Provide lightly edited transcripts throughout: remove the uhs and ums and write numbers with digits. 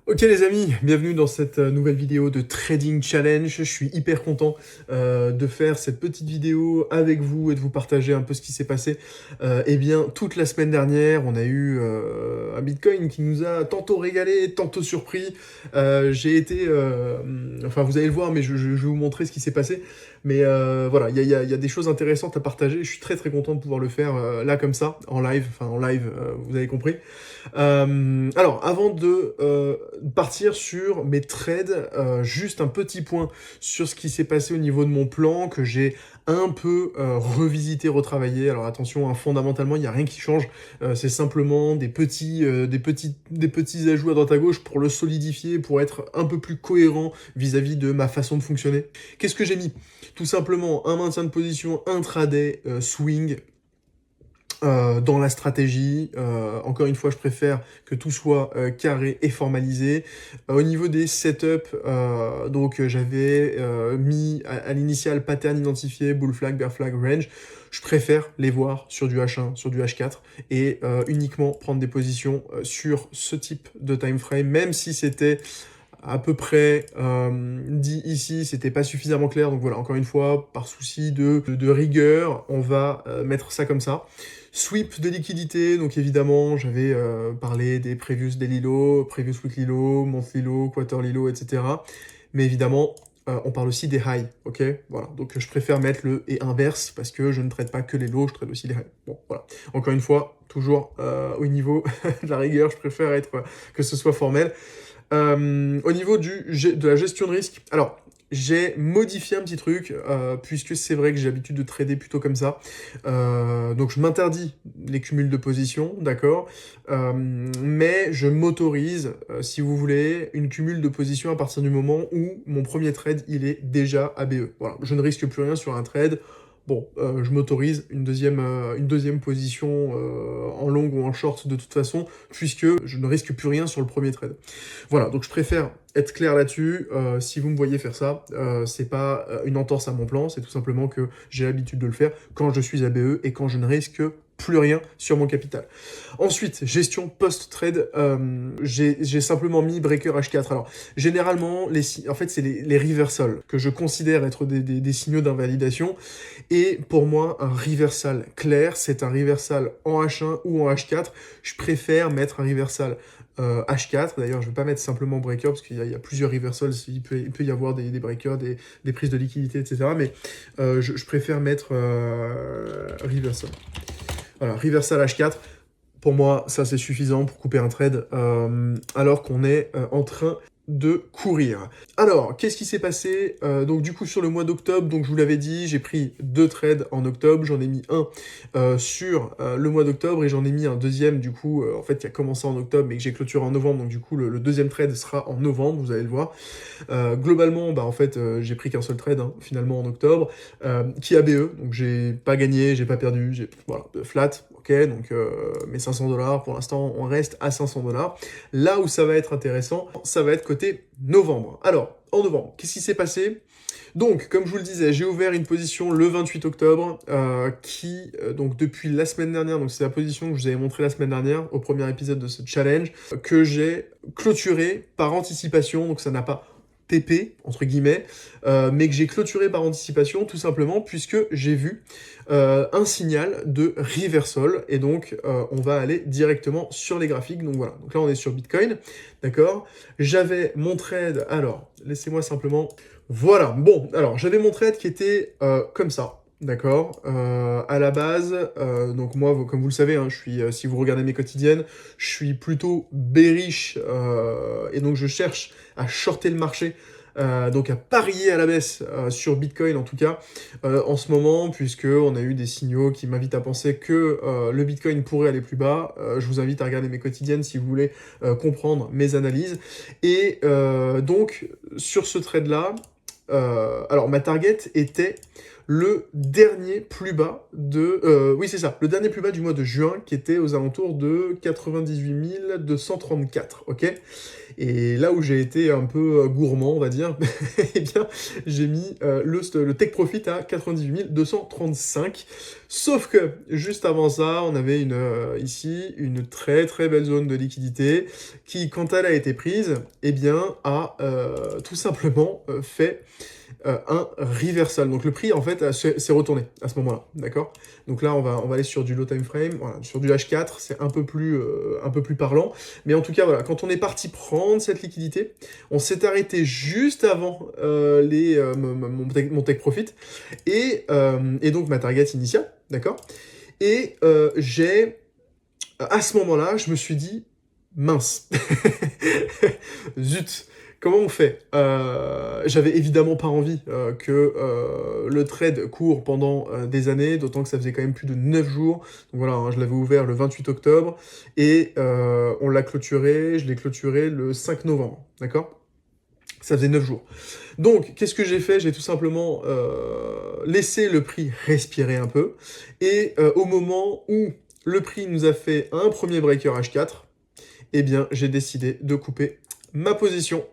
Ok les amis, bienvenue dans cette nouvelle vidéo de Trading Challenge. Je suis hyper content de faire cette petite vidéo avec vous et de vous partager un peu ce qui s'est passé. Eh bien, toute la semaine dernière, on a eu un Bitcoin qui nous a tantôt régalé, tantôt surpris. J'ai été... enfin, vous allez le voir, mais je vais vous montrer ce qui s'est passé. Mais voilà, il y a des choses intéressantes à partager. Je suis très très content de pouvoir le faire là comme ça, en live. Enfin, en live, vous avez compris. Alors, avant de partir sur mes trades, juste un petit point sur ce qui s'est passé au niveau de mon plan, que j'ai un peu revisité, retravaillé. Alors attention, hein, fondamentalement, il n'y a rien qui change. C'est simplement des petits ajouts à droite à gauche pour le solidifier, pour être un peu plus cohérent vis-à-vis de ma façon de fonctionner. Qu'est-ce que j'ai mis? Tout simplement un maintien de position intraday swing, dans la stratégie. Encore une fois, je préfère que tout soit carré et formalisé. Au niveau des setups, donc j'avais mis à l'initial pattern identifié, bull flag, bear flag, range. Je préfère les voir sur du H1, sur du H4 et uniquement prendre des positions sur ce type de time frame, même si c'était à peu près dit ici, c'était pas suffisamment clair. Donc voilà, encore une fois, par souci de rigueur, on va mettre ça comme ça. Sweep de liquidité, donc évidemment, j'avais parlé des previous daily low, previous weekly low, monthly low, quarterly low, etc. Mais évidemment, on parle aussi des highs, ok? Voilà, donc je préfère mettre le et inverse, parce que je ne traite pas que les lows, je traite aussi les highs. Bon, voilà. Encore une fois, toujours au niveau de la rigueur, je préfère que ce soit formel. Au niveau de la gestion de risque, alors j'ai modifié un petit truc, puisque c'est vrai que j'ai l'habitude de trader plutôt comme ça. Donc je m'interdis les cumuls de positions, d'accord, mais je m'autorise, si vous voulez, une cumul de positions à partir du moment où mon premier trade, il est déjà ABE. Voilà, je ne risque plus rien sur un trade. Bon, je m'autorise une deuxième position en long ou en short de toute façon, puisque je ne risque plus rien sur le premier trade. Voilà, donc je préfère être clair là-dessus. Si vous me voyez faire ça, c'est pas une entorse à mon plan, c'est tout simplement que j'ai l'habitude de le faire quand je suis ABE et quand je ne risque plus rien sur mon capital. Ensuite, gestion post-trade, j'ai simplement mis breaker H4. Alors, généralement, en fait, c'est les reversals que je considère être des signaux d'invalidation. Et pour moi, un reversal clair, c'est un reversal en H1 ou en H4. Je préfère mettre un reversal H4, d'ailleurs je ne vais pas mettre simplement breaker parce qu'il y a plusieurs reversals, il peut y avoir des breakers, des prises de liquidité, etc. Mais je préfère mettre reversal. Voilà, reversal H4, pour moi ça c'est suffisant pour couper un trade alors qu'on est en train de courir. Alors, qu'est-ce qui s'est passé donc du coup sur le mois d'octobre, donc je vous l'avais dit, j'ai pris 2 trades en octobre, j'en ai mis un sur le mois d'octobre et j'en ai mis un deuxième du coup, en fait qui a commencé en octobre mais que j'ai clôturé en novembre, donc du coup le deuxième trade sera en novembre, vous allez le voir. Globalement, bah en fait j'ai pris qu'un seul trade hein, finalement en octobre, qui a BE, donc j'ai pas gagné, j'ai pas perdu, j'ai voilà, flat. Ok, donc mes 500 $, pour l'instant, on reste à 500 $. Là où ça va être intéressant, ça va être côté novembre. Alors, en novembre, qu'est-ce qui s'est passé? Donc, comme je vous le disais, j'ai ouvert une position le 28 octobre, donc depuis la semaine dernière, donc c'est la position que je vous avais montré la semaine dernière, au premier épisode de ce challenge, que j'ai clôturé par anticipation, donc ça n'a pas TP, entre guillemets, mais que j'ai clôturé par anticipation, tout simplement, puisque j'ai vu un signal de reversal, et donc on va aller directement sur les graphiques, donc voilà, donc là on est sur Bitcoin, d'accord? J'avais mon trade, alors, laissez-moi simplement... Voilà, bon, alors, j'avais mon trade qui était comme ça, d'accord? À la base, donc moi, comme vous le savez, hein, je suis, si vous regardez mes quotidiennes, je suis plutôt bearish, et donc je cherche à shorter le marché, donc à parier à la baisse sur Bitcoin en tout cas en ce moment, puisque on a eu des signaux qui m'invitent à penser que le Bitcoin pourrait aller plus bas. Je vous invite à regarder mes quotidiennes si vous voulez comprendre mes analyses. Et donc sur ce trade-là, alors ma target était le dernier plus bas de... oui, c'est ça, le dernier plus bas du mois de juin, qui était aux alentours de 98 234, ok? Et là où j'ai été un peu gourmand, on va dire, eh bien, j'ai mis le take profit à 98 235, Sauf que, juste avant ça, on avait ici une très très belle zone de liquidité qui, quand elle a été prise, eh bien, a tout simplement fait un reversal. Donc le prix, en fait, s'est retourné à ce moment-là, d'accord? Donc là, on va aller sur du low time frame, voilà, sur du H4, c'est un peu plus parlant. Mais en tout cas, voilà, quand on est parti prendre cette liquidité, on s'est arrêté juste avant mon take profit et donc ma target initiale, d'accord? Et à ce moment-là, je me suis dit, mince, zut, comment on fait? J'avais évidemment pas envie que le trade court pendant des années, d'autant que ça faisait quand même plus de 9 jours. Donc voilà, hein, je l'avais ouvert le 28 octobre et on l'a clôturé, je l'ai clôturé le 5 novembre, d'accord? Ça faisait 9 jours. Donc, qu'est-ce que j'ai fait? J'ai tout simplement laissé le prix respirer un peu. Et au moment où le prix nous a fait un premier breaker H4, eh bien, j'ai décidé de couper ma position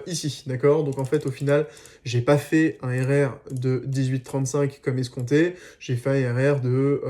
ici, d'accord? Donc en fait, au final, j'ai pas fait un RR de 18,35 comme escompté, j'ai fait un RR de,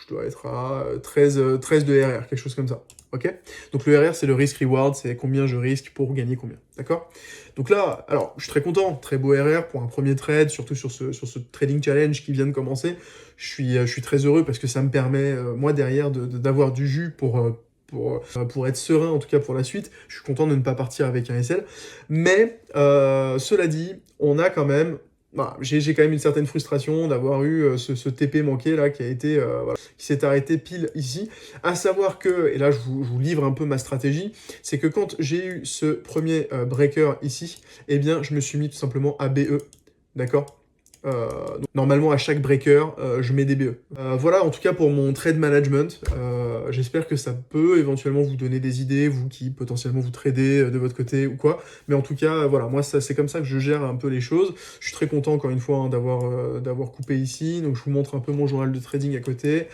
je dois être à 13 de RR, quelque chose comme ça, ok? Donc le RR, c'est le risk-reward, c'est combien je risque pour gagner combien, d'accord? Donc là, alors, je suis très content, très beau RR pour un premier trade, surtout sur ce trading challenge qui vient de commencer. Je suis très heureux parce que ça me permet, moi, derrière, d'avoir du jus pour être serein, en tout cas pour la suite. Je suis content de ne pas partir avec un SL. Mais, cela dit, on a quand même... Voilà, j'ai quand même une certaine frustration d'avoir eu ce TP manqué là qui a été voilà, qui s'est arrêté pile ici. À savoir que, et là je vous livre un peu ma stratégie, c'est que quand j'ai eu ce premier breaker ici, eh bien je me suis mis tout simplement à BE, d'accord? Donc, normalement, à chaque breaker, je mets des BE. Voilà, en tout cas, pour mon trade management. J'espère que ça peut éventuellement vous donner des idées, vous qui potentiellement vous tradez de votre côté ou quoi. Mais en tout cas, voilà, moi, c'est comme ça que je gère un peu les choses. Je suis très content, encore une fois, hein, d'avoir coupé ici. Donc, je vous montre un peu mon journal de trading à côté.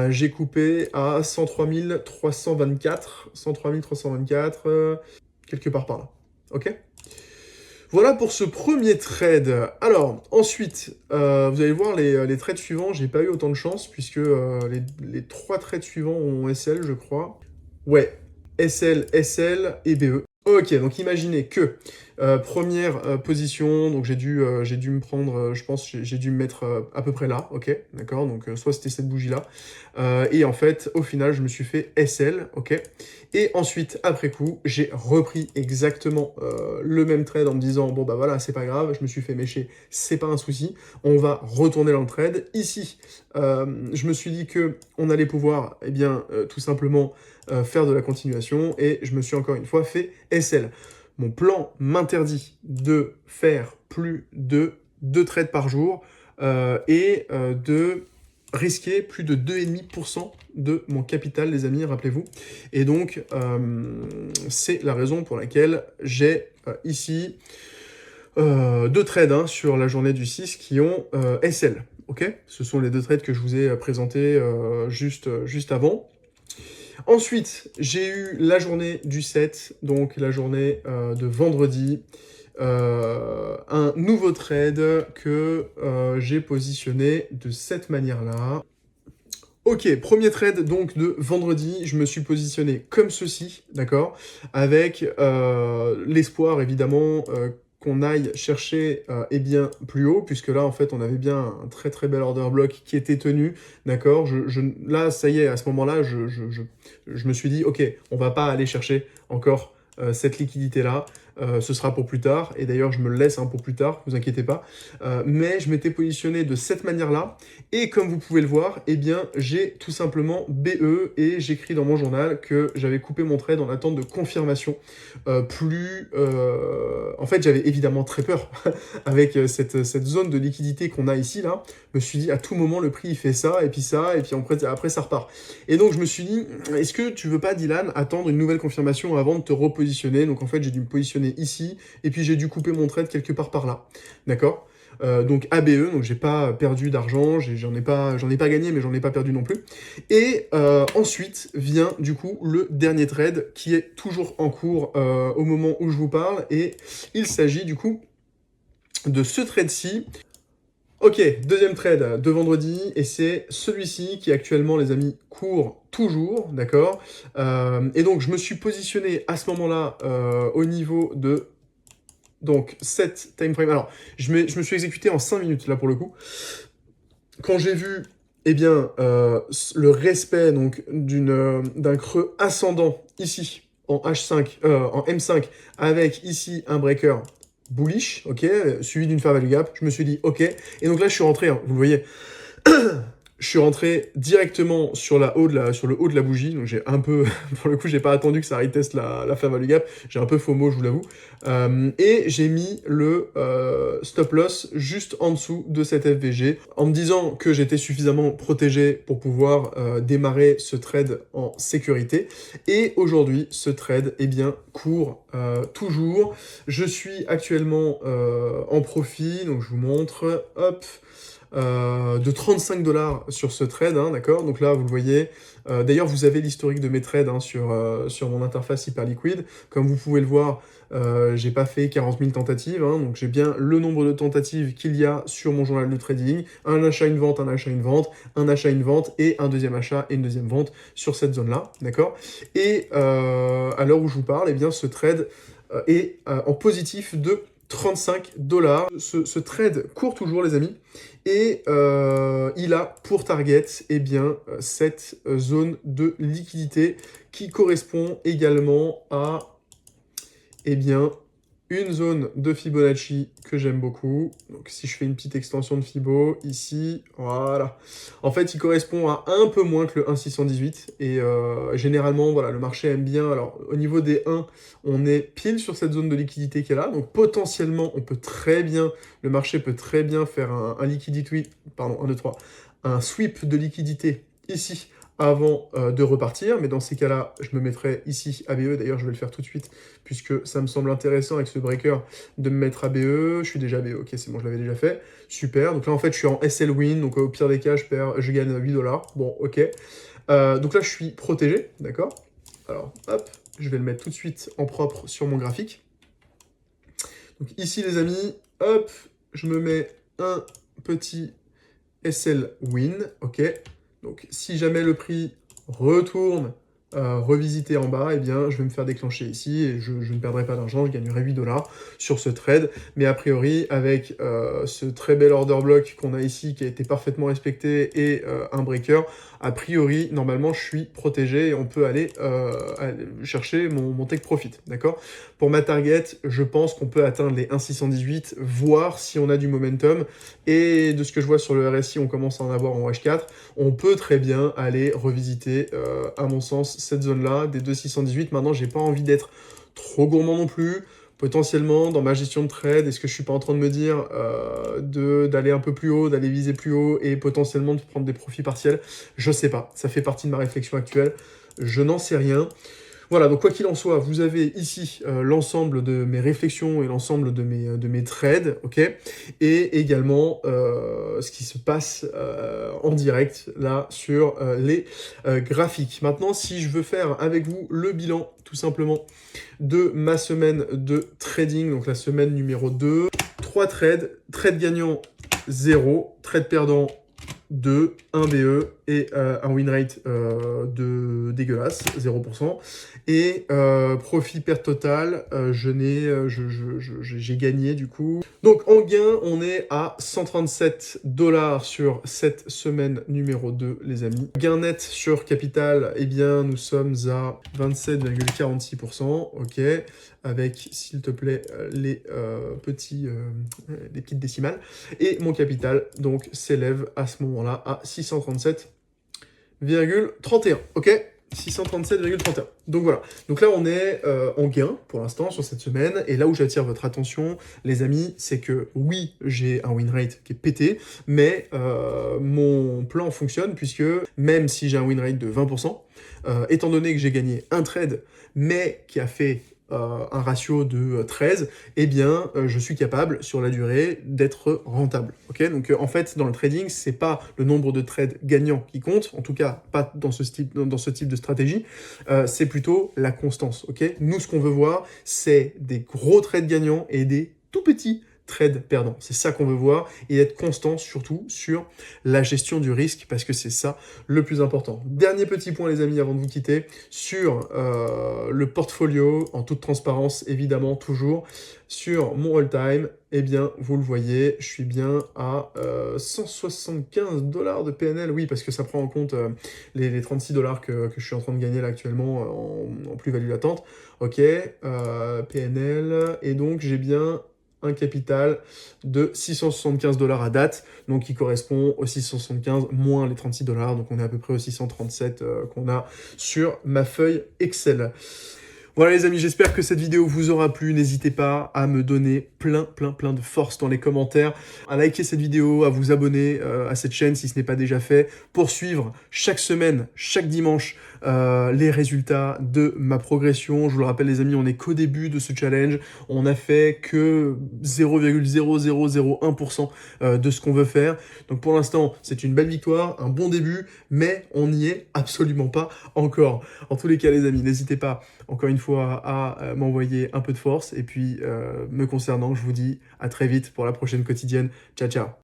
J'ai coupé à 103 324, 103 324, quelque part par là. Ok? Voilà pour ce premier trade. Alors, ensuite, vous allez voir les trades suivants, j'ai pas eu autant de chance, puisque les 3 trades suivants ont SL, je crois. Ouais, SL, SL et BE. Ok, donc imaginez que première position, donc j'ai dû me prendre, je pense, j'ai dû me mettre à peu près là, ok, d'accord, donc soit c'était cette bougie-là, et en fait, au final, je me suis fait SL, ok, et ensuite, après coup, j'ai repris exactement le même trade en me disant, bon bah voilà, c'est pas grave, je me suis fait mécher, c'est pas un souci, on va retourner dans le trade. Ici, je me suis dit que on allait pouvoir, eh bien, tout simplement faire de la continuation, et je me suis encore une fois fait SL. Mon plan m'interdit de faire plus de 2 trades par jour et de risquer plus de 2,5% de mon capital, les amis, rappelez-vous. Et donc, c'est la raison pour laquelle j'ai ici 2 trades hein, sur la journée du 6 qui ont SL. Ok, ce sont les 2 trades que je vous ai présentés juste avant. Ensuite, j'ai eu la journée du 7, donc la journée de vendredi. Un nouveau trade que j'ai positionné de cette manière-là. Ok, premier trade donc de vendredi, je me suis positionné comme ceci, d'accord, avec l'espoir évidemment qu'on aille chercher eh bien plus haut, puisque là en fait on avait bien un très très bel order block qui était tenu, d'accord, là ça y est, à ce moment-là, je me suis dit ok, on va pas aller chercher encore cette liquidité-là, ce sera pour plus tard, et d'ailleurs je me le laisse hein, pour plus tard, vous inquiétez pas, mais je m'étais positionné de cette manière-là, et comme vous pouvez le voir, eh bien j'ai tout simplement BE, et j'écris dans mon journal que j'avais coupé mon trade en attente de confirmation. En fait j'avais évidemment très peur, avec cette zone de liquidité qu'on a ici, là, je me suis dit à tout moment le prix il fait ça, et puis après ça repart. Et donc je me suis dit, est-ce que tu veux pas Dylan attendre une nouvelle confirmation avant de te repositionner? Donc en fait j'ai dû me positionner ici, et puis j'ai dû couper mon trade quelque part par là, d'accord? Donc ABE, donc j'ai pas perdu d'argent, j'en ai pas gagné, mais j'en ai pas perdu non plus. Et ensuite vient du coup le dernier trade qui est toujours en cours au moment où je vous parle, et il s'agit du coup de ce trade-ci. Ok, deuxième trade de vendredi, et c'est celui-ci qui actuellement, les amis, court toujours, d'accord. Et donc, je me suis positionné à ce moment-là au niveau de donc 7 time frame. Alors, je me suis exécuté en 5 minutes, là, pour le coup. Quand j'ai vu, eh bien, le respect donc d'un creux ascendant ici, en H5, en M5, avec ici un breaker bullish, ok, suivi d'une fair value gap, je me suis dit, ok, et donc là, je suis rentré, hein, vous le voyez, je suis rentré directement sur sur le haut de la bougie, donc j'ai un peu, pour le coup, j'ai pas attendu que ça reteste la fair value gap, j'ai un peu FOMO, je vous l'avoue, et j'ai mis le stop loss juste en dessous de cette FVG, en me disant que j'étais suffisamment protégé pour pouvoir démarrer ce trade en sécurité, et aujourd'hui, ce trade, eh bien, court toujours. Je suis actuellement en profit, donc je vous montre, hop, de 35 $ sur ce trade, hein, d'accord. Donc là, vous le voyez. D'ailleurs, vous avez l'historique de mes trades hein, sur mon interface Hyperliquid. Comme vous pouvez le voir, j'ai pas fait 40 000 tentatives, hein, donc j'ai bien le nombre de tentatives qu'il y a sur mon journal de trading. Un achat, une vente, un achat, une vente, un achat, une vente, et un deuxième achat et une deuxième vente sur cette zone-là, d'accord. Et à l'heure où je vous parle, eh bien, ce trade est en positif de 35 $. Ce trade court toujours, les amis, et il a pour target eh bien, cette zone de liquidité qui correspond également à eh bien, une zone de Fibonacci que j'aime beaucoup. Donc si je fais une petite extension de Fibo, ici, voilà. En fait, il correspond à un peu moins que le 1,618. Et généralement, voilà, le marché aime bien. Alors, au niveau des 1, on est pile sur cette zone de liquidité qui est là. Donc potentiellement, le marché peut très bien faire un liquidity, pardon, 1, 2, 3, un sweep de liquidité ici avant de repartir, mais dans ces cas-là, je me mettrai ici ABE, d'ailleurs je vais le faire tout de suite, puisque ça me semble intéressant avec ce breaker de me mettre ABE, je suis déjà ABE, ok c'est bon, je l'avais déjà fait, super, donc là en fait je suis en SL win, donc au pire des cas je gagne 8 $, bon ok, donc là je suis protégé, d'accord, alors hop, je vais le mettre tout de suite en propre sur mon graphique, donc ici les amis, hop, je me mets un petit SL win, ok. Donc si jamais le prix retourne revisiter en bas, eh bien je vais me faire déclencher ici et je ne perdrai pas d'argent, je gagnerai 8 $ sur ce trade. Mais a priori, avec ce très bel order block qu'on a ici, qui a été parfaitement respecté, et un breaker, a priori, normalement, je suis protégé et on peut aller chercher mon take profit, d'accord. Pour ma target, je pense qu'on peut atteindre les 1,618, voir si on a du momentum. Et de ce que je vois sur le RSI, on commence à en avoir en H4. On peut très bien aller revisiter, à mon sens, cette zone-là, des 2,618. Maintenant, j'ai pas envie d'être trop gourmand non plus. Potentiellement, dans ma gestion de trade, est-ce que je suis pas en train de me dire d'aller un peu plus haut, d'aller viser plus haut et potentiellement de prendre des profits partiels? Je sais pas. Ça fait partie de ma réflexion actuelle. Je n'en sais rien. Voilà, donc quoi qu'il en soit, vous avez ici l'ensemble de mes réflexions et l'ensemble de mes trades, ok. Et également ce qui se passe en direct, là, sur les graphiques. Maintenant, si je veux faire avec vous le bilan, tout simplement, de ma semaine de trading, donc la semaine numéro 2, 3 trades, trade gagnant 0, trade perdant 2, 1 BE et un win rate de dégueulasse, 0%. Et profit perte totale, j'ai gagné du coup. Donc en gain, on est à 137 $ sur cette semaine numéro 2, les amis. Gain net sur capital, eh bien nous sommes à 27,46%, ok. Avec, s'il te plaît, les petites décimales. Et mon capital, donc, s'élève à ce moment-là à 637,31, ok. 637,31. Donc voilà. Donc là, on est en gain pour l'instant sur cette semaine. Et là où j'attire votre attention, les amis, c'est que oui, j'ai un win rate qui est pété, mais mon plan fonctionne puisque même si j'ai un win rate de 20%, étant donné que j'ai gagné un trade, mais qui a fait un ratio de 13, eh bien, je suis capable, sur la durée, d'être rentable. Ok. Donc, en fait, dans le trading, c'est pas le nombre de trades gagnants qui compte, en tout cas, pas dans ce type de stratégie, c'est plutôt la constance. Ok. Nous, ce qu'on veut voir, c'est des gros trades gagnants et des tout petits trade perdant. C'est ça qu'on veut voir et être constant surtout sur la gestion du risque parce que c'est ça le plus important. Dernier petit point les amis avant de vous quitter, sur le portfolio, en toute transparence évidemment toujours, sur mon all-time, eh bien vous le voyez, je suis bien à 175 $ de PNL, oui parce que ça prend en compte les 36 $ que je suis en train de gagner là actuellement en plus-value latente. Ok, PNL, et donc j'ai bien un capital de 675 $ à date, donc qui correspond aux 675 moins les 36 $, donc on est à peu près aux 637 qu'on a sur ma feuille Excel. Voilà les amis, j'espère que cette vidéo vous aura plu. N'hésitez pas à me donner plein de force dans les commentaires, à liker cette vidéo, à vous abonner à cette chaîne si ce n'est pas déjà fait, pour suivre chaque semaine, chaque dimanche, les résultats de ma progression. Je vous le rappelle les amis, on n'est qu'au début de ce challenge. On n'a fait que 0,0001% de ce qu'on veut faire. Donc pour l'instant, c'est une belle victoire, un bon début, mais on n'y est absolument pas encore. En tous les cas les amis, n'hésitez pas encore une fois à m'envoyer un peu de force. Et puis, me concernant, je vous dis à très vite pour la prochaine quotidienne. Ciao, ciao.